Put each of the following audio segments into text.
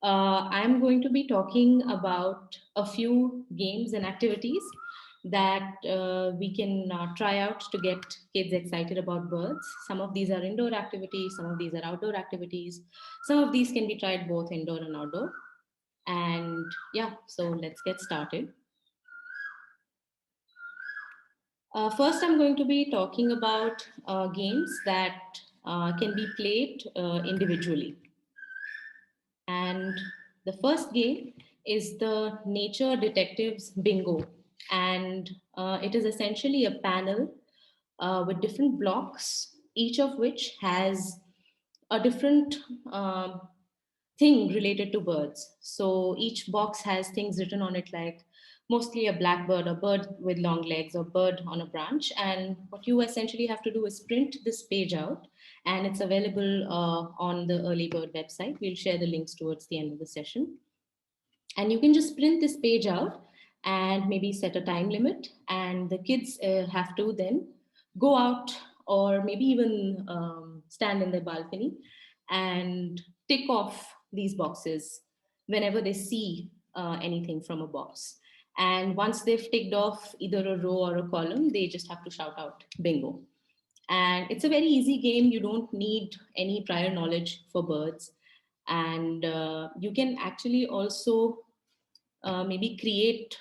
I'm going to be talking about a few games and activities that we can try out to get kids excited about birds. Some of these are indoor activities, some of these are outdoor activities. Some of these can be tried both indoor and outdoor. And yeah, so let's get started. First, I'm going to be talking about games that can be played individually. And the first game is the Nature Detectives Bingo. And it is essentially a panel with different blocks, each of which has a different thing related to birds. So each box has things written on it like mostly a blackbird, a bird with long legs, or bird on a branch. And what you essentially have to do is print this page out, and it's available on the Early Bird website. We'll share the links towards the end of the session. And you can just print this page out and maybe set a time limit, and the kids have to then go out or maybe even stand in their balcony and tick off these boxes whenever they see anything from a box. And once they've ticked off either a row or a column, they just have to shout out bingo. And it's a very easy game. You don't need any prior knowledge for birds. And you can actually also maybe create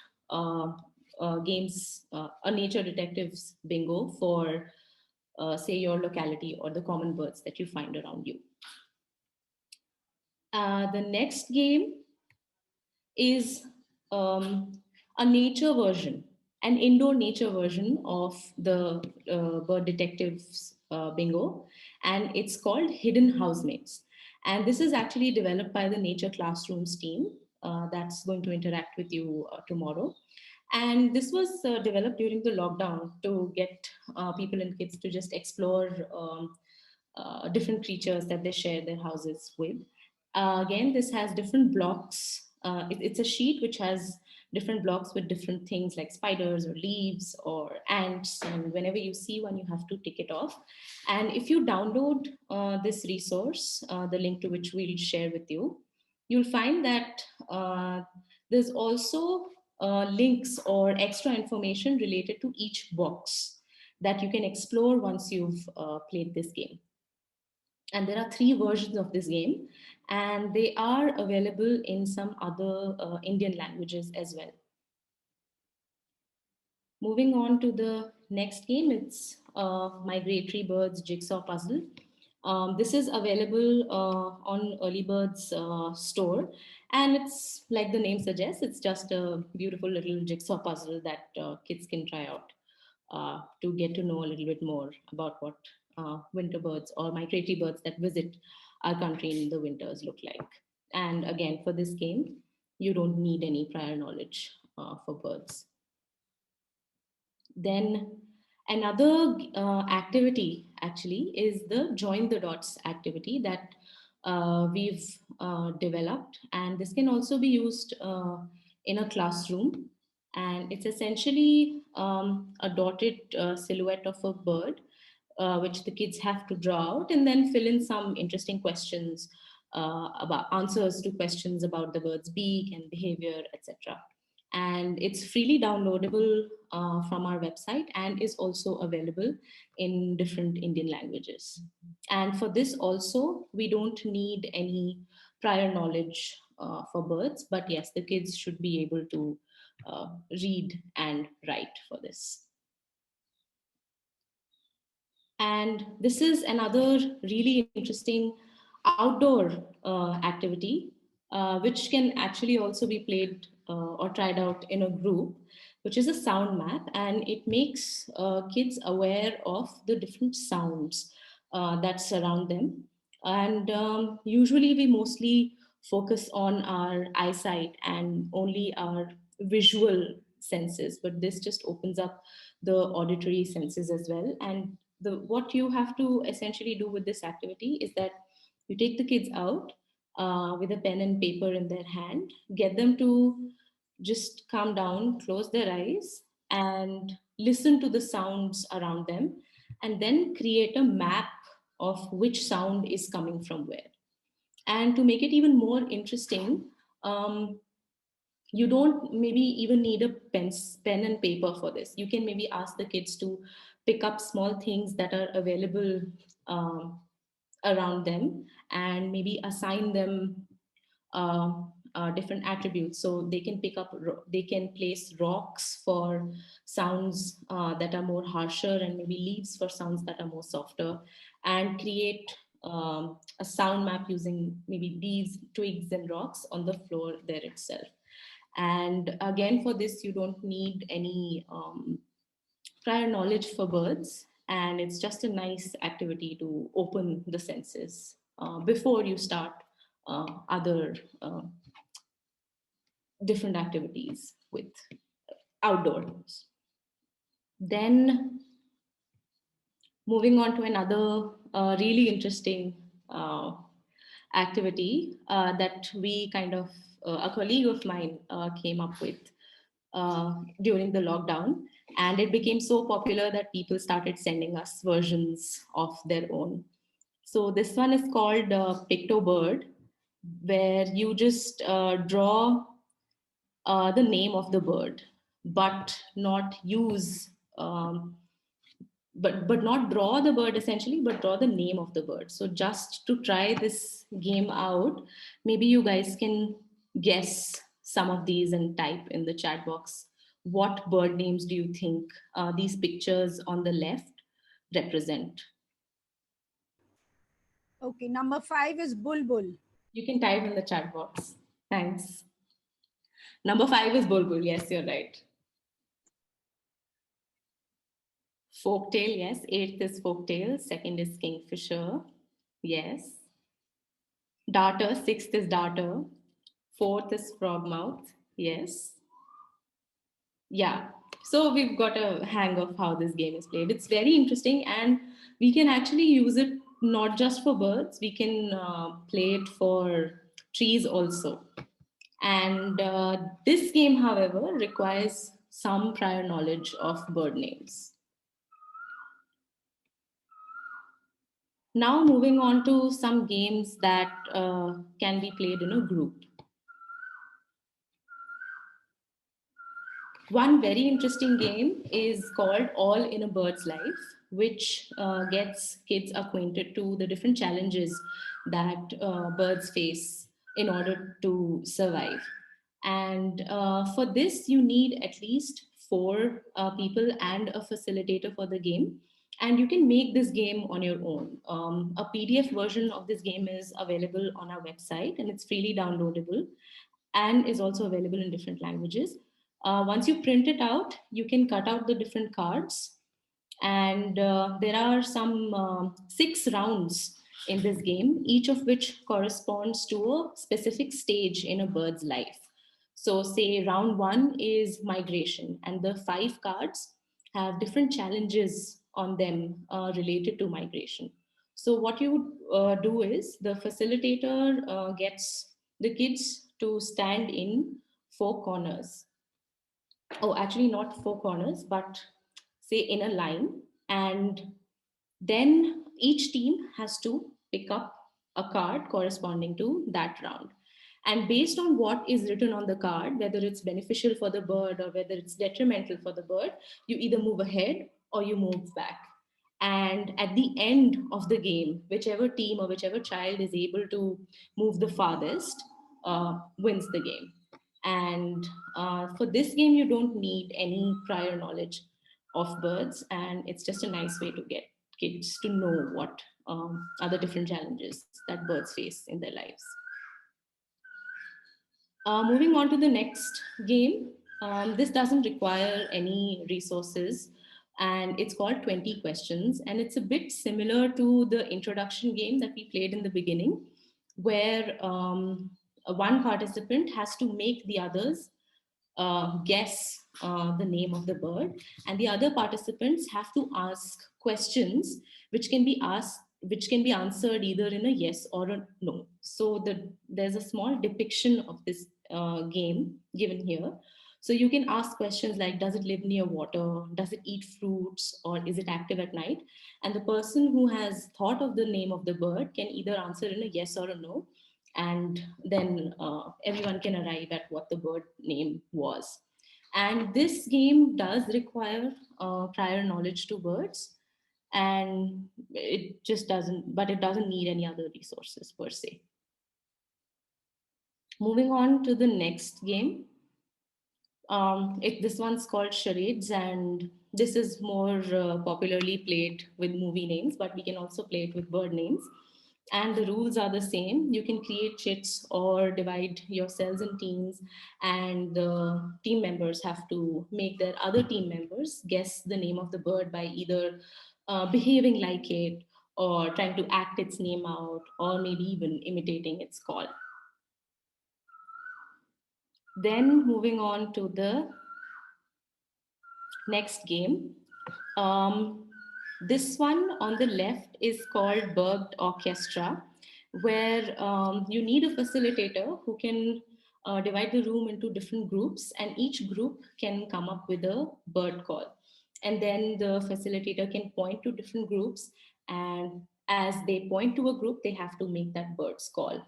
games, a nature detectives bingo for, say, your locality or the common birds that you find around you. The next game is a nature version, an indoor nature version of the bird detectives bingo, and it's called Hidden Housemates. And this is actually developed by the Nature Classrooms team that's going to interact with you tomorrow. And this was developed during the lockdown to get people and kids to just explore different creatures that they share their houses with. Again, this has different blocks. It's a sheet which has different blocks with different things like spiders or leaves or ants. And whenever you see one, you have to tick it off. And if you download this resource, the link to which we'll share with you, you'll find that there's also links or extra information related to each box that you can explore once you've played this game. And there are three versions of this game, and they are available in some other Indian languages as well. Moving on to the next game, it's Migratory Birds Jigsaw Puzzle. This is available on Early Bird's store, and it's like the name suggests, it's just a beautiful little jigsaw puzzle that kids can try out to get to know a little bit more about what winter birds or migratory birds that visit our country in the winters look like. And again, for this game, you don't need any prior knowledge for birds. Then another activity actually is the Join the Dots activity that we've developed. And this can also be used in a classroom. And it's essentially a dotted silhouette of a bird, which the kids have to draw out and then fill in some interesting questions about answers to questions about the bird's beak and behavior, etc. And it's freely downloadable from our website and is also available in different Indian languages. And for this also, we don't need any prior knowledge for birds, but yes, the kids should be able to read and write for this. And this is another really interesting outdoor activity, which can actually also be played or tried out in a group, which is a sound map. And it makes kids aware of the different sounds that surround them. And usually we mostly focus on our eyesight and only our visual senses, but this just opens up the auditory senses as well. And what you have to essentially do with this activity is that you take the kids out with a pen and paper in their hand, get them to just calm down, close their eyes, and listen to the sounds around them, and then create a map of which sound is coming from where. And to make it even more interesting, you don't maybe even need a pen and paper for this. You can maybe ask the kids to pick up small things that are available um, around them, and maybe assign them uh, different attributes. So they can they can place rocks for sounds that are more harsher, and maybe leaves for sounds that are more softer, and create a sound map using maybe leaves, twigs, and rocks on the floor there itself. And again, for this, you don't need any prior knowledge for birds, and it's just a nice activity to open the senses before you start other different activities with outdoors. Then moving on to another really interesting activity that we kind of, a colleague of mine came up with during the lockdown. And it became so popular that people started sending us versions of their own. So this one is called Pictobird, where you just draw the name of the bird, but not use, but not draw the bird essentially, but draw the name of the bird. So just to try this game out, maybe you guys can guess some of these and type in the chat box what bird names do you think these pictures on the left represent. Okay, number 5 is Bulbul. You can type in the chat box. Thanks. Number 5 is Bulbul. Yes, you're right. Folktail, yes. Eighth is folktail. Second is kingfisher. Yes. Darter, sixth is darter. Fourth is frogmouth. Yes. Yeah. So we've got a hang of how this game is played. It's very interesting, and we can actually use it not just for birds, we can play it for trees also. And this game, however, requires some prior knowledge of bird names. Now, moving on to some games that can be played in a group. One very interesting game is called All in a Bird's Life, which gets kids acquainted to the different challenges that birds face in order to survive. And for this, you need at least four people and a facilitator for the game. And you can make this game on your own. A PDF version of this game is available on our website, and it's freely downloadable and is also available in different languages. Once you print it out, you can cut out the different cards, and there are some 6 rounds in this game, each of which corresponds to a specific stage in a bird's life. So, say round one is migration, and the 5 cards have different challenges on them related to migration. So, what you do is the facilitator gets the kids to stand in 4 corners. Oh, actually, not 4 corners, but say in a line. And then each team has to pick up a card corresponding to that round. And based on what is written on the card, whether it's beneficial for the bird or whether it's detrimental for the bird, you either move ahead or you move back. And at the end of the game, whichever team or whichever child is able to move the farthest wins the game. And for this game, you don't need any prior knowledge of birds, and it's just a nice way to get kids to know what are the different challenges that birds face in their lives. Moving on to the next game, this doesn't require any resources, and it's called 20 Questions. And it's a bit similar to the introduction game that we played in the beginning, where one participant has to make the others guess the name of the bird, and the other participants have to ask questions which can be asked, which can be answered either in a yes or a no. So there's a small depiction of this game given here. So you can ask questions like, does it live near water, does it eat fruits, or is it active at night? And the person who has thought of the name of the bird can either answer in a yes or a no. and then everyone can arrive at what the bird name was. And this game does require prior knowledge to birds, and it just doesn't, but it doesn't need any other resources per se. Moving on to the next game. This one's called Charades, and this is more popularly played with movie names, but we can also play it with bird names. And the rules are the same. You can create chits or divide yourselves in teams, and the team members have to make their other team members guess the name of the bird by either behaving like it, or trying to act its name out, or maybe even imitating its call. Then moving on to the next game. Um, this one on the left is called Burged Orchestra, where you need a facilitator who can divide the room into different groups, and each group can come up with a bird call. And then the facilitator can point to different groups, and as they point to a group, they have to make that bird's call.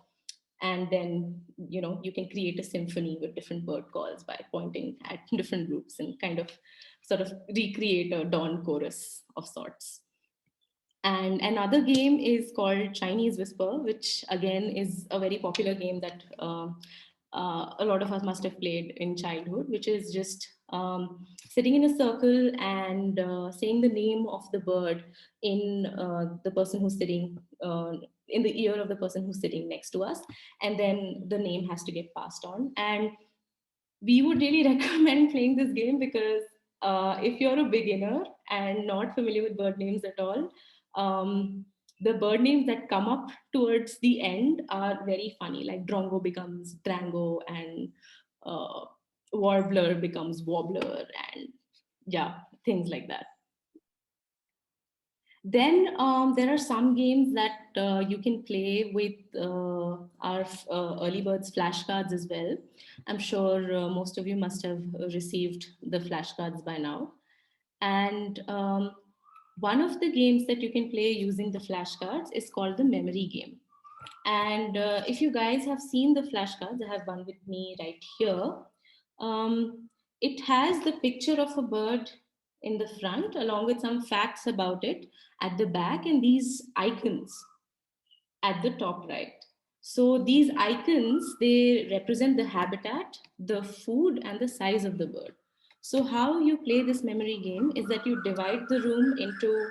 And then you can create a symphony with different bird calls by pointing at different groups and kind of sort of recreate a dawn chorus of sorts. And another game is called Chinese Whisper, which again is a very popular game that a lot of us must have played in childhood, which is just sitting in a circle and saying the name of the bird in the person who's sitting in the ear of the person who's sitting next to us, and then the name has to get passed on. And we would really recommend playing this game because if you're a beginner and not familiar with bird names at all, the bird names that come up towards the end are very funny. Like Drongo becomes Drango, and uh, Warbler becomes Wobbler, and yeah, things like that. Then there are some games that you can play with our early birds flashcards as well. I'm sure most of you must have received the flashcards by now. And one of the games that you can play using the flashcards is called the memory game. And if you guys have seen the flashcards, I have one with me right here. It has the picture of a bird in the front, along with some facts about it at the back, and these icons at the top right. So these icons, they represent the habitat, the food, and the size of the bird. So how you play this memory game is that you divide the room into,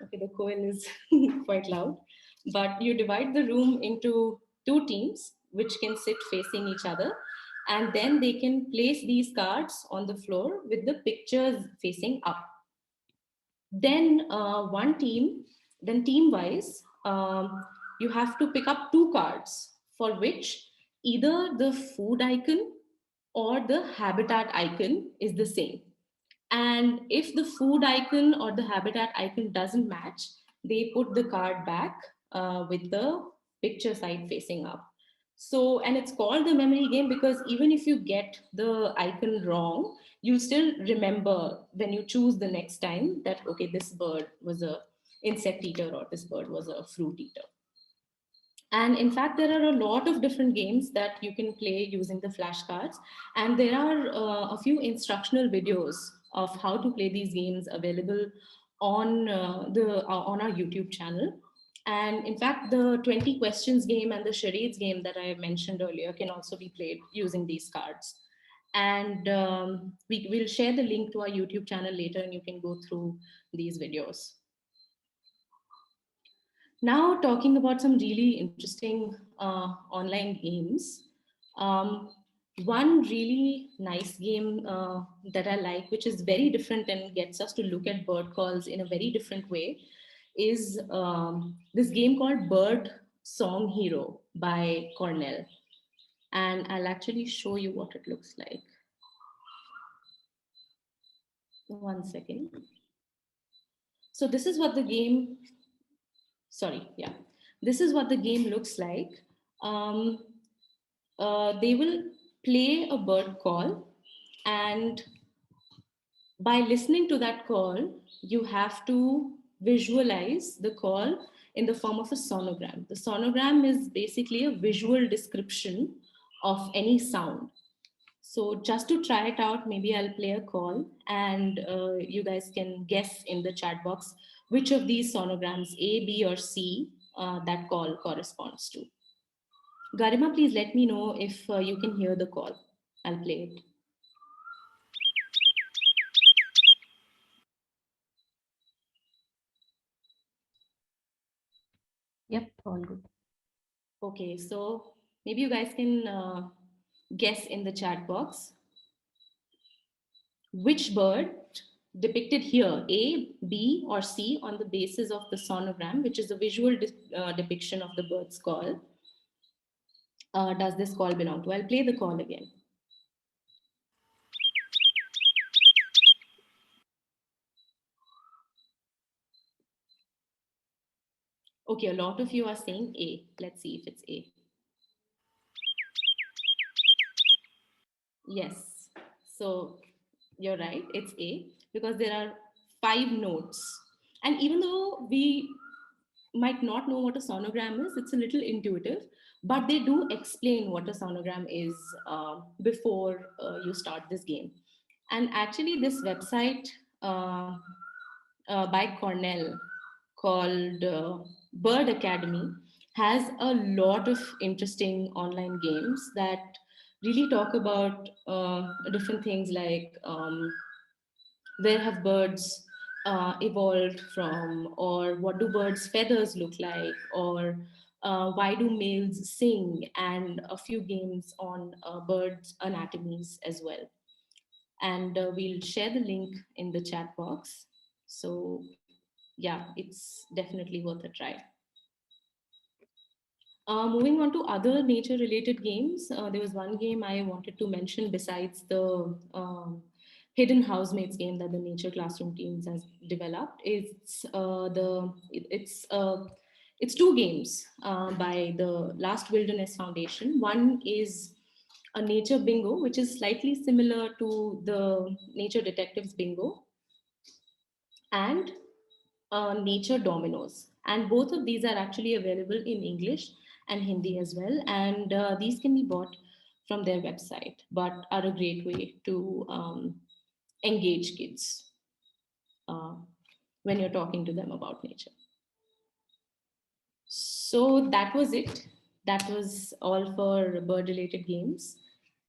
okay, the coil is quite loud, but you divide the room into two teams which can sit facing each other, and then they can place these cards on the floor with the pictures facing up. Then one team, then team wise, you have to pick up two cards for which either the food icon or the habitat icon is the same. And if the food icon or the habitat icon doesn't match, they put the card back with the picture side facing up. So, and it's called the memory game because even if you get the icon wrong, you'll still remember when you choose the next time that, okay, this bird was a insect eater or this bird was a fruit eater. And in fact, there are a lot of different games that you can play using the flashcards. And there are a few instructional videos of how to play these games available on our YouTube channel. And in fact, the 20 questions game and the charades game that I mentioned earlier can also be played using these cards. And we will share the link to our YouTube channel later, and you can go through these videos. Now, talking about some really interesting online games. Um, One really nice game that I like, which is very different and gets us to look at bird calls in a very different way, is this game called Bird Song Hero by Cornell. And I'll actually show you what it looks like. One second. So this is what the game, sorry, yeah. This is what the game looks like. Um, they will play a bird call, and by listening to that call, you have to visualize the call in the form of a sonogram. The sonogram is basically a visual description of any sound. So just to try it out, maybe I'll play a call and you guys can guess in the chat box which of these sonograms, A, B, or C, that call corresponds to. Garima, please let me know if you can hear the call. I'll play it. Yep, all good. Okay, so maybe you guys can guess in the chat box which bird depicted here, A, B, or C, on the basis of the sonogram, which is a visual depiction of the bird's call, does this call belong to? I'll play the call again. Okay, a lot of you are saying A. Let's see if it's A. Yes, so you're right, it's A, because there are 5 notes. And even though we might not know what a sonogram is, it's a little intuitive, but they do explain what a sonogram is before you start this game. And actually, this website by Cornell called Bird Academy has a lot of interesting online games that really talk about different things like where have birds evolved from, or what do birds' feathers look like, or why do males sing, and a few games on birds' anatomies as well. And we'll share the link in the chat box. So, yeah, it's definitely worth a try. Moving on to other nature related games, there was one game I wanted to mention besides the hidden housemates game that the nature classroom teams has developed. It's 2 games by the Last Wilderness Foundation. One is a nature bingo, which is slightly similar to the nature detectives bingo, and nature dominoes. And both of these are actually available in English and Hindi as well. And these can be bought from their website, but are a great way to engage kids uh, when you're talking to them about nature. So that was it. That was all for bird related games.